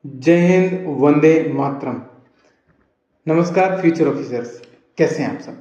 जय हिंद, वंदे मातरम। नमस्कार फ्यूचर ऑफिसर्स, कैसे हैं आप सब।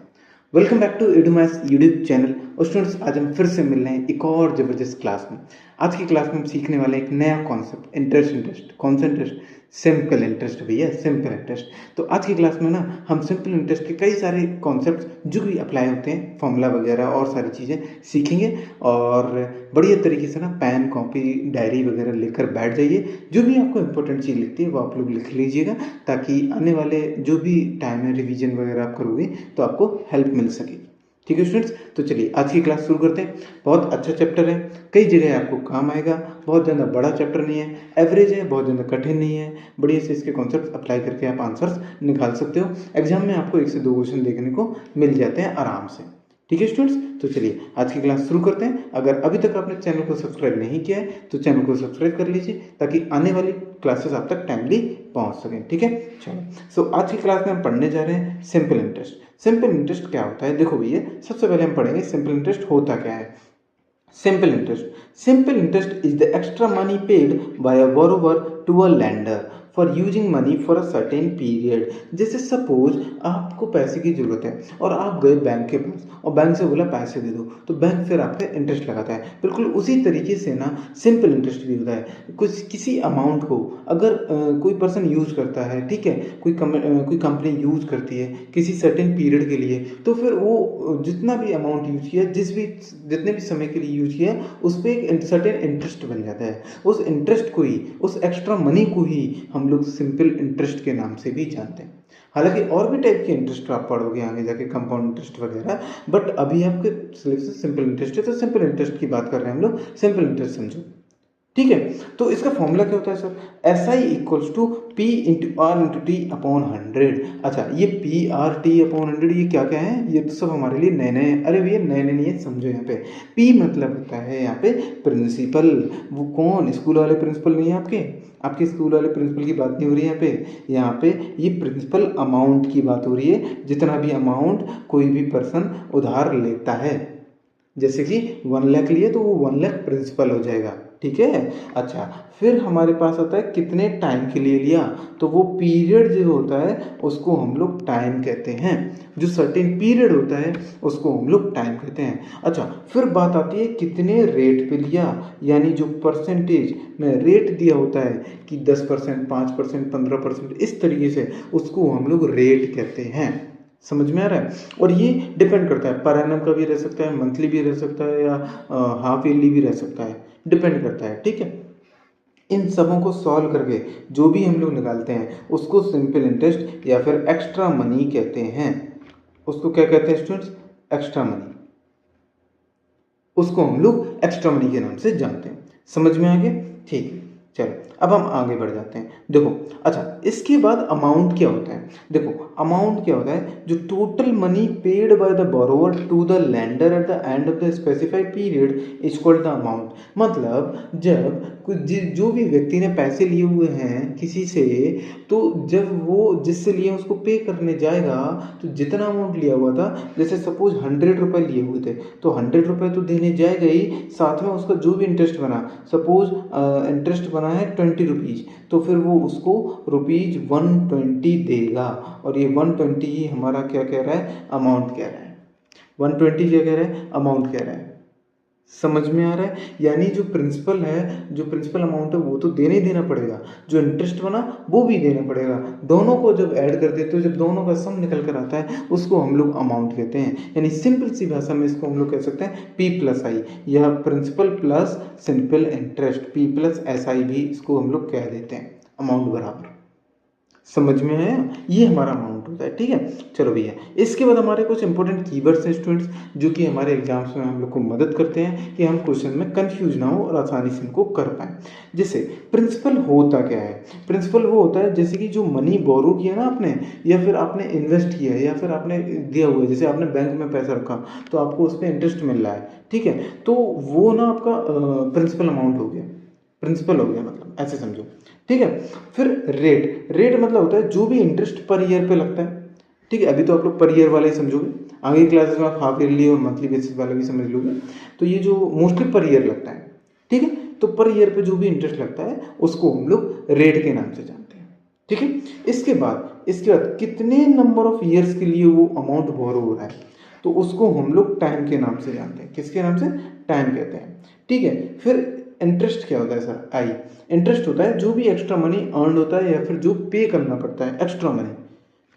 Welcome back to Edumass YouTube channel. और स्टूडेंट्स, आज हम फिर से मिल रहे हैं एक और ज़बरदस्त क्लास में। आज की क्लास में हम सीखने वाले हैं एक नया कॉन्सेप्ट, इंटरेस्ट। कौन सा इंटरेस्ट? सिंपल इंटरेस्ट भैया, सिंपल इंटरेस्ट। तो आज की क्लास में ना हम सिंपल इंटरेस्ट के कई सारे कॉन्सेप्ट जो भी अप्लाई होते हैं, फॉर्मूला वगैरह और सारी चीज़ें सीखेंगे। और बढ़िया तरीके से ना पेन, कॉपी, डायरी वगैरह लेकर बैठ जाइए। जो भी आपको इंपॉर्टेंट चीज़ लगती है वो आप लोग लिख लीजिएगा, ताकि आने वाले जो भी टाइम है रिवीजन वगैरह आप करोगे तो आपको हेल्प मिल सके। ठीक है स्टूडेंट्स, तो चलिए आज की क्लास शुरू करते हैं। बहुत अच्छा चैप्टर है, कई जगह आपको काम आएगा। बहुत ज़्यादा बड़ा चैप्टर नहीं है, एवरेज है, बहुत ज़्यादा कठिन नहीं है। बढ़िया से इसके कॉन्सेप्ट अप्लाई करके आप आंसर्स निकाल सकते हो। एग्जाम में आपको 1 से 2 क्वेश्चन देखने को मिल जाते हैं आराम से। ठीक है स्टूडेंट्स, तो चलिए आज की क्लास शुरू करते हैं। अगर अभी तक आपने चैनल को सब्सक्राइब नहीं किया है तो चैनल को सब्सक्राइब कर लीजिए, ताकि आने वाली क्लासेस आप तक टाइमली पहुंच सकें। ठीक है, चलो आज की क्लास में हम पढ़ने जा रहे हैं सिंपल इंटरेस्ट। सिंपल इंटरेस्ट क्या होता है? देखो भैया, सबसे पहले हम पढ़ेंगे सिंपल इंटरेस्ट होता क्या है। Simple interest is the extra money paid by a borrower to a lender for using money for a certain period। जैसे सपोज आपको पैसे की जरूरत है और आप गए बैंक के पास और बैंक से बोला पैसे दे दो, तो बैंक फिर आप पे इंटरेस्ट लगाता है। बिल्कुल उसी तरीके से ना सिंपल इंटरेस्ट भी होता है। कुछ किसी अमाउंट को अगर कोई पर्सन यूज करता है, ठीक है, कोई कंपनी यूज करती है किसी सर्टेन पीरियड के लिए, तो फिर वो जितना भी अमाउंट यूज किया, जितने भी समय के लिए यूज किया, उस पर एक सर्टेन इंटरेस्ट बन जाता है। उस इंटरेस्ट को ही, उस एक्स्ट्रा मनी को ही हम लोग सिंपल इंटरेस्ट के नाम से भी जानते हैं। हालांकि और भी टाइप के इंटरेस्ट आप पढ़ोगे आगे जाके, कंपाउंड इंटरेस्ट वगैरह, बट अभी आपके सिलेबस सिंपल इंटरेस्ट है, तो सिंपल इंटरेस्ट की बात कर रहे हैं हम लोग। सिंपल इंटरेस्ट समझो, ठीक है। तो इसका फॉर्मूला क्या होता है sir? S I equals to P into R into T upon 100। अच्छा, ये पी आर टी अपॉन 100 ये क्या क्या है? ये तो सब हमारे लिए नए नए हैं। अरे भैया नए नए नहीं है, समझो। यहाँ पे पी मतलब होता है यहाँ पे प्रिंसिपल। वो कौन? स्कूल वाले प्रिंसिपल नहीं है आपके स्कूल वाले प्रिंसिपल की बात नहीं हो रही है यहाँ पे ये प्रिंसिपल अमाउंट की बात हो रही है। जितना भी अमाउंट कोई भी पर्सन उधार लेता है, जैसे कि 1 लाख लिए तो वो 1 लाख प्रिंसिपल हो जाएगा। ठीक है। अच्छा, फिर हमारे पास आता है कितने टाइम के लिए लिया, तो वो पीरियड जो होता है उसको हम लोग टाइम कहते हैं। जो सर्टेन पीरियड होता है उसको हम लोग टाइम कहते हैं। अच्छा, फिर बात आती है कितने रेट पे लिया, यानी जो परसेंटेज में रेट दिया होता है कि 10%, 5%, 15%, इस तरीके से उसको हम लोग रेट कहते हैं। समझ में आ रहा है? और ये डिपेंड करता है, पर एनम का भी रह सकता है, मंथली भी रह सकता है, या हाफ ईयरली भी रह सकता है, डिपेंड करता है। ठीक है, इन सबों को सॉल्व करके जो भी हम लोग निकालते हैं उसको सिंपल इंटरेस्ट या फिर एक्स्ट्रा मनी कहते हैं। उसको क्या कहते हैं स्टूडेंट्स? Extra money. उसको हम लोग एक्स्ट्रा मनी के नाम से जानते हैं। समझ में आ गया? ठीक है, चलो अब हम आगे बढ़ जाते हैं। देखो, अच्छा, इसके बाद अमाउंट क्या होता है? देखो, अमाउंट क्या होता है? जो total money paid by the borrower to the lender at the end of the specified period is called the amount. मतलब जब जो भी व्यक्ति ने पैसे लिए हुए हैं किसी से, तो जब वो जिससे लिए उसको पे करने जाएगा, तो जितना अमाउंट लिया हुआ था, जैसे सपोज 100 रुपये लिए हुए थे, तो 100 रुपये तो देने जाएगा ही, साथ में उसका जो भी इंटरेस्ट बना, सपोज इंटरेस्ट बना है 20 रुपीज़, तो फिर वो उसको रुपीज़ 120 देगा। और ये 120 ही हमारा क्या कह रहा है? अमाउंट कह रहा है। 120 क्या कह रहा है? अमाउंट कह रहा है। समझ में आ रहा है? यानी जो प्रिंसिपल है, जो प्रिंसिपल अमाउंट है वो तो देना ही देना पड़ेगा, जो इंटरेस्ट बना वो भी देना पड़ेगा। दोनों को जब ऐड कर देते हो, जब दोनों का सम निकल कर आता है, उसको हम लोग अमाउंट कहते हैं। यानी सिंपल सी भाषा में इसको हम लोग कह सकते हैं पी प्लस आई, या principal plus simple interest, P plus S I भी इसको हम लोग कह देते हैं, अमाउंट बराबर। समझ में आया? ये हमारा अमाउंट होता है। ठीक है, चलो भैया, इसके बाद हमारे कुछ इंपॉर्टेंट कीवर्ड्स हैं स्टूडेंट्स, जो कि हमारे एग्जाम्स में हम लोग को मदद करते हैं कि हम क्वेश्चन में कंफ्यूज ना हो और आसानी से इनको कर पाएं। जैसे प्रिंसिपल होता क्या है? प्रिंसिपल वो होता है जैसे कि जो मनी बोरो किया ना आपने, या फिर आपने इन्वेस्ट किया है, या फिर आपने दिया हुआ है, जैसे आपने बैंक में पैसा रखा तो आपको उस पर इंटरेस्ट मिल रहा है, ठीक है, तो वो ना आपका प्रिंसिपल अमाउंट हो गया, प्रिंसिपल हो गया, मतलब ऐसे समझो। ठीक है, फिर रेट मतलब होता है जो भी इंटरेस्ट पर ईयर पे लगता है। ठीक है, अभी तो आप लोग पर ईयर वाला ही समझोगे, आगे क्लासेस में आप हाफ ईयरली और मंथली बेसिस वाला भी समझ लोगे। तो ये जो मोस्टली पर ईयर लगता है, ठीक है, तो तो पर ईयर पे जो भी इंटरेस्ट लगता है उसको हम लोग रेट के नाम से जानते हैं। ठीक है, इसके बाद कितने नंबर ऑफ ईयर्स के लिए वो अमाउंट बोरो हो रहा है तो उसको हम लोग टाइम के नाम से जानते हैं। किसके नाम से? टाइम कहते हैं। ठीक है, फिर इंटरेस्ट क्या होता है सर? आई। इंटरेस्ट होता है जो भी एक्स्ट्रा मनी अर्न होता है या फिर जो पे करना पड़ता है एक्स्ट्रा मनी,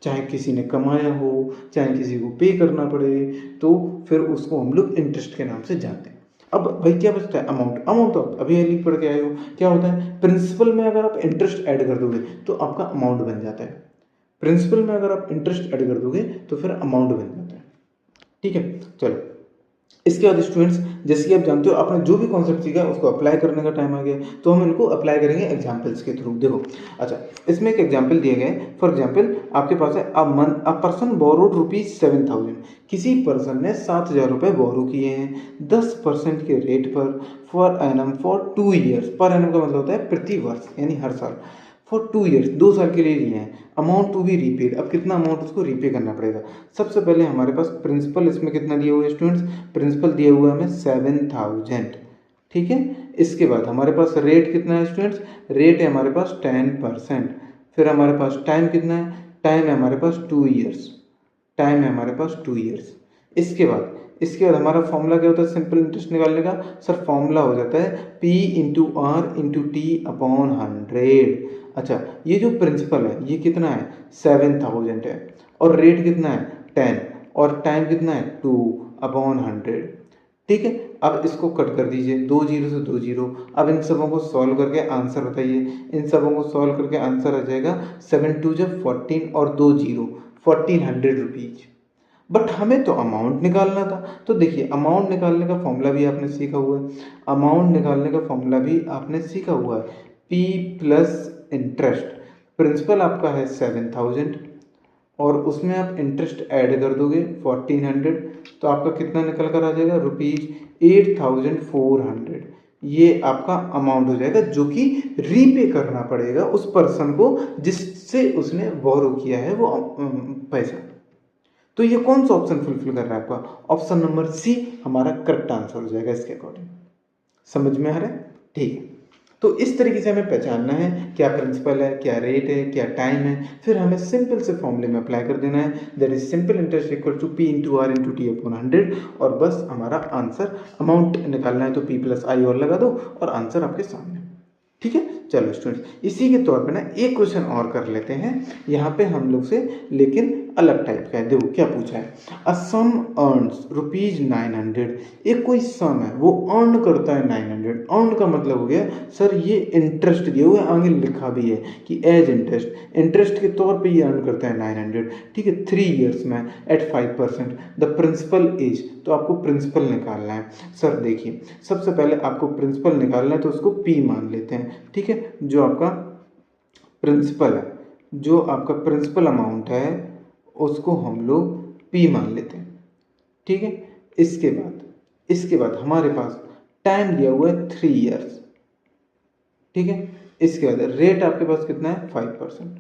चाहे किसी ने कमाया हो चाहे किसी को पे करना पड़े, तो फिर उसको हम लोग इंटरेस्ट के नाम से जानते हैं। अब भाई क्या बचता है? अमाउंट। अमाउंट तो अभी लिख पढ़ के आए हो, क्या होता है? प्रिंसिपल में अगर आप इंटरेस्ट ऐड कर दोगे तो आपका अमाउंट बन जाता है। प्रिंसिपल में अगर आप इंटरेस्ट ऐड कर दोगे तो फिर अमाउंट बन जाता है। ठीक है, चलो इसके बाद स्टूडेंट्स, जैसे कि आप जानते हो आपने जो भी कॉन्सेप्ट सीखा उसको अप्लाई करने का टाइम आ गया, तो हम इनको अप्लाई करेंगे एग्जाम्पल्स के थ्रू। देखो, अच्छा इसमें एक एग्जाम्पल दिए गए। फॉर एग्जाम्पल आपके पास है अ पर्सन बोरोड ₹7,000। किसी पर्सन ने 7,000 रुपये बोरो किए हैं 10% के रेट पर for annum for 2 years. Per annum का मतलब होता है प्रति वर्ष, यानी हर साल। फॉर 2 ईयर्स, 2 साल के लिए लिए हैं। अमाउंट टू बी रीपेड, अब कितना अमाउंट उसको रीपे करना पड़ेगा? सबसे पहले हमारे पास प्रिंसिपल इसमें कितना दिया हुआ है स्टूडेंट्स? प्रिंसिपल दिया हुआ है हमें 7,000। ठीक है, इसके बाद हमारे पास रेट कितना है स्टूडेंट्स? रेट है हमारे पास 10%। फिर हमारे पास टाइम कितना है? टाइम है हमारे पास 2 ईयर्स। टाइम है हमारे पास 2 ईयर्स। इसके बाद हमारा फॉर्मूला क्या होता है सिंपल इंटरेस्ट निकालने का? सर फॉर्मूला हो जाता है P into R into T upon 100। अच्छा, ये जो प्रिंसिपल है ये कितना है? 7,000 है, और रेट कितना है? 10, और टाइम कितना है? 2 अपॉन 100। ठीक है, अब इसको कट कर दीजिए, 2 जीरो से 2 जीरो। अब इन सबों को सॉल्व करके आंसर बताइए। इन सबों को सॉल्व करके आंसर आ जाएगा 7 2 जब 14 और 2 जीरो 1400 रुपीज। बट हमें तो अमाउंट निकालना था, तो देखिए अमाउंट निकालने का फॉर्मूला भी आपने सीखा हुआ है। अमाउंट निकालने का फॉर्मूला भी आपने सीखा हुआ है, P प्लस इंटरेस्ट। प्रिंसिपल आपका है 7,000 और उसमें आप इंटरेस्ट ऐड कर दोगे 1400, तो आपका कितना निकल कर आ जाएगा? ₹8,400। ये आपका अमाउंट हो जाएगा जो कि रीपे करना पड़ेगा उस पर्सन को जिससे उसने बोरो किया है वो पैसा। तो ये कौन सा ऑप्शन फुलफिल कर रहा है आपका? ऑप्शन नंबर सी हमारा करेक्ट आंसर हो जाएगा इसके अकॉर्डिंग। समझ में आ रहा है? ठीक है, तो इस तरीके से हमें पहचानना है क्या प्रिंसिपल है, क्या रेट है, क्या टाइम है, फिर हमें सिंपल से फॉर्मूले में अप्लाई कर देना है, that is simple interest equal to P into R into T upon 100, और बस हमारा आंसर अमाउंट निकालना है तो P प्लस आई और लगा दो और आंसर आपके सामने। ठीक है, चलो स्टूडेंट्स इसी के तौर पे ना एक क्वेश्चन और कर लेते हैं यहाँ पे हम लोग से, लेकिन अलग टाइप का है। देखो क्या पूछा है, अ सम अर्न्स ₹900। एक कोई सम है वो अर्न करता है 900। अर्न का मतलब हो गया सर ये इंटरेस्ट दिया हुआ है, आगे लिखा भी है कि एज इंटरेस्ट, इंटरेस्ट के तौर पे ये अर्न करता है 900। ठीक है, 3 ईयर्स में एट 5%। द प्रिंसिपल एज, तो आपको प्रिंसिपल निकालना है। सर देखिए सबसे पहले आपको प्रिंसिपल निकालना है तो उसको P मान लेते हैं। ठीक है, जो आपका प्रिंसिपल है, जो आपका प्रिंसिपल अमाउंट है उसको हम लोग P मान लेते हैं। ठीक है, इसके बाद हमारे पास टाइम दिया हुआ है 3 ईयर्स। ठीक है, इसके बाद रेट आपके पास कितना है? 5%।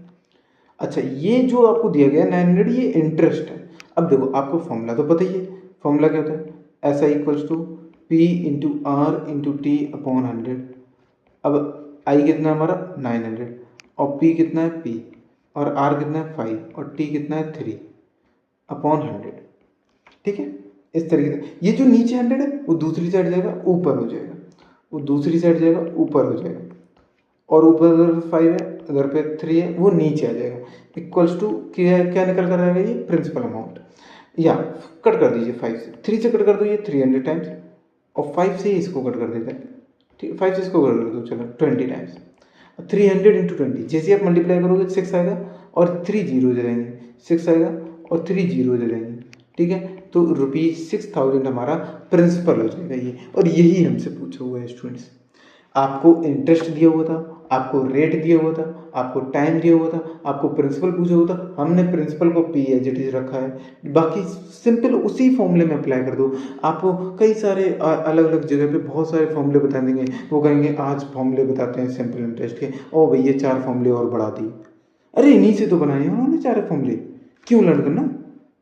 अच्छा, ये जो आपको दिया गया 900 ये इंटरेस्ट है। अब देखो आपको फॉर्मूला तो पता ही है, फॉर्मूला क्या होता है? ऐसा equals to P into R into T upon 100। अब आई कितना है हमारा? 900, और P कितना है? P, और R कितना है? 5, और T कितना है? 3 अपॉन 100। ठीक है, इस तरीके से ये जो नीचे 100 है वो दूसरी साइड जाएगा ऊपर हो जाएगा, वो दूसरी साइड जाएगा ऊपर हो जाएगा, और ऊपर उधर 5 है उधर पे 3 है वो नीचे आ जाएगा। इक्वल्स टू क्या निकल कर आएगा? ये प्रिंसिपल अमाउंट। या कट कर दीजिए 5 से, 3 से कट कर दो ये 300 टाइम्स, और 5 से इसको कट कर देते हैं। ठीक है, 5 से इसको कट कर दो, चलो 20 टाइम्स। 300 इंटू 20, जैसे आप मल्टीप्लाई करोगे 6 आएगा और 3 जीरो रहेंगे, 6 आएगा और 3 जीरो रहेंगे। ठीक है, तो ₹6000 हमारा प्रिंसिपल हो जाएगा ये, और यही हमसे पूछा हुआ है स्टूडेंट्स। आपको इंटरेस्ट दिया हुआ था, आपको रेट दिया हुआ था, आपको टाइम दिया हुआ था, आपको प्रिंसिपल पूछा हुआ था, हमने प्रिंसिपल को P एज इट इज रखा है। बाकी सिंपल उसी फॉर्मूले में अप्लाई कर दो। आपको कई सारे अलग अलग जगह पे बहुत सारे फॉर्मूले बता देंगे, वो कहेंगे आज फॉर्मूले बताते हैं सिंपल इंटरेस्ट के, ओ भैया 4 फॉर्मूले और बढ़ा दिए। अरे इन्हीं से तो बनाए हैं उन्होंने 4 फॉर्मूले, क्यों लर्न करना,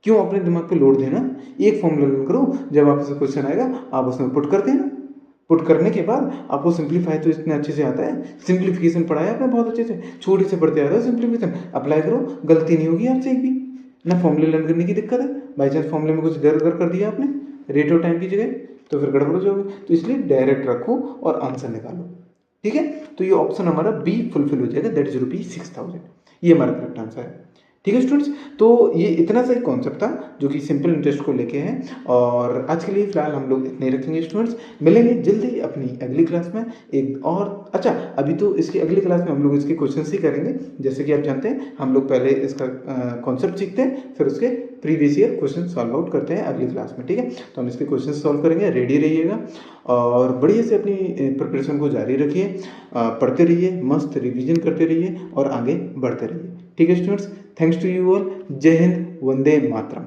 क्यों अपने दिमाग पे लोड देना? एक फॉर्मूला लर्न करो, जब आपसे क्वेश्चन आएगा आप उसमें पुट कर देना। पुट करने के बाद आपको सिंप्लीफाई तो इतने अच्छे से आता है, सिंप्लीफिकेशन पढ़ा है आपने बहुत अच्छे से, छोटे से पढ़ते आ रहे हो, सिंप्लीफिकेशन अप्लाई करो, गलती नहीं होगी आपसे एक भी, ना फॉर्मूले लर्न करने की दिक्कत है, बाई चांस फॉर्मूले में कुछ इधर उधर कर दिया आपने रेट ऑफ टाइम की जगह, तो फिर गड़बड़ हो जाओगे। तो इसलिए डायरेक्ट रखो और आंसर निकालो, ठीक है। तो ये ऑप्शन हमारा बी फुलफिल हो जाएगा, दैट इज ₹6,000, ये हमारा करेक्ट आंसर है, ठीक है स्टूडेंट्स। तो ये इतना सा एक कॉन्सेप्ट था जो कि सिंपल इंटरेस्ट को लेके है, और आज के लिए फिलहाल हम लोग इतने रखेंगे स्टूडेंट्स। मिलेंगे जल्दी अपनी अगली क्लास में एक और, अच्छा अभी तो इसकी अगली क्लास में हम लोग इसके क्वेश्चन ही करेंगे। जैसे कि आप जानते हैं हम लोग पहले इसका कॉन्सेप्ट सीखते हैं, फिर उसके previous year question solve out करते हैं अगली क्लास में, ठीक है। तो हम इसके क्वेश्चन सॉल्व करेंगे, रेडी रहिएगा और बढ़िया से अपनी प्रिपरेशन को जारी रखिए, पढ़ते रहिए, मस्त रिवीजन करते रहिए और आगे बढ़ते रहिए, ठीक है students. Thanks to you all, जय हिंद, वंदे मातरम।